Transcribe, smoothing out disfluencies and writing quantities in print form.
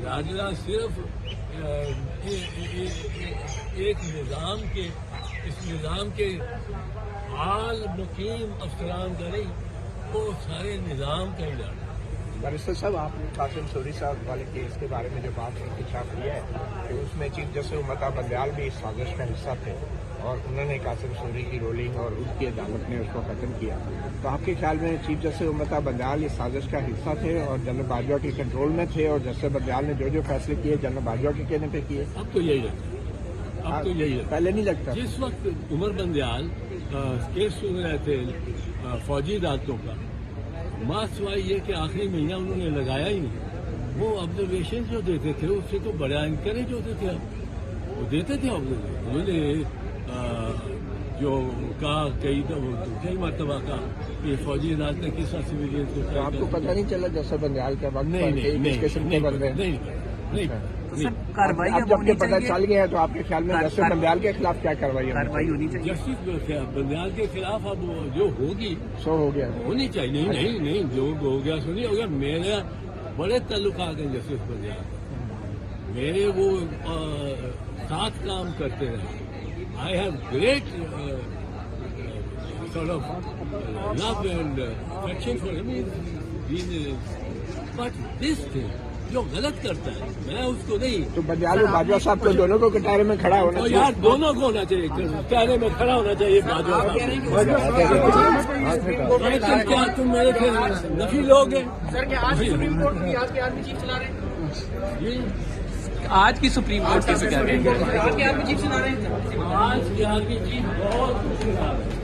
راجدہ صرف ایک نظام کے اس نظام کے فعال مقیم افسران کا نہیں، وہ سارے نظام کا ہی ڈر ہے۔ بارسٹر صاحب، آپ نے قاسم سوری صاحب والے کیس کے بارے میں جو بات انکشاف کیا ہے کہ اس میں چیف جسٹس امتا بندیال بھی اس سازش کا حصہ تھے اور انہوں نے قاسم سوری کی رولنگ اور ان کی عدالت نے اس کو ختم کیا، تو آپ کے خیال میں چیف جسٹس امتا بندیال اس سازش کا حصہ تھے اور جنرل باجوہ کے کنٹرول میں تھے، اور جسٹس بندیال نے جو فیصلے کیے جنرل باجوہ کے کہنے پہ کیے؟ اب تو یہی لگتا ہے، اب تو یہی لگتا ہے۔ پہلے نہیں لگتا؟ جس وقت عمر بندیال کیس سن رہے تھے فوجی عدالتوں کا، ماں سوائے یہ کہ آخری مہینہ انہوں نے لگایا ہی نہیں، وہ آبزرویشن جو دیتے تھے اس سے تو بڑا انکریج ہوتے تھے، وہ دیتے تھے آبزرویشن۔ انہوں نے جو کہا کئی مرتبہ کہا کہ فوجی عدالت نے کس طرح سویلین کو، تو آپ کو پتہ نہیں چلا جسٹس بندیال کے وقت نہیں اب جب کہ پتہ چل گیا ہے تو آپ کے خیال میں جسٹس بندیال کے خلاف کیا کارروائی ہونی چاہیے؟ جسٹس بندیال کے خلاف اب جو ہوگی سو ہو گیا ہونی چاہیے۔ نہیں جو ہو گیا سو نہیں ہو گیا۔ میرے بڑے تعلقات ہیں جسٹس بندیال، میرے وہ ساتھ کام کرتے رہے۔ I have great sort of love and affection for him, but this thing جو غلط کرتا ہے میں اس کو نہیں۔ تو بندیال اور باجوہ صاحب تو دونوں کو کٹہرے میں کھڑا ہونا چاہیے۔ یار دونوں کو ہونا چاہیے، کٹہرے میں کھڑا ہونا چاہیے باجوہ صاحب۔ کیا تم میرے نفی لوگ ہیں؟ آج کی سپریم کورٹ کیسے کیا رہے ہیں؟ آج کی آرمی چیف بہت خوشگوار ہے۔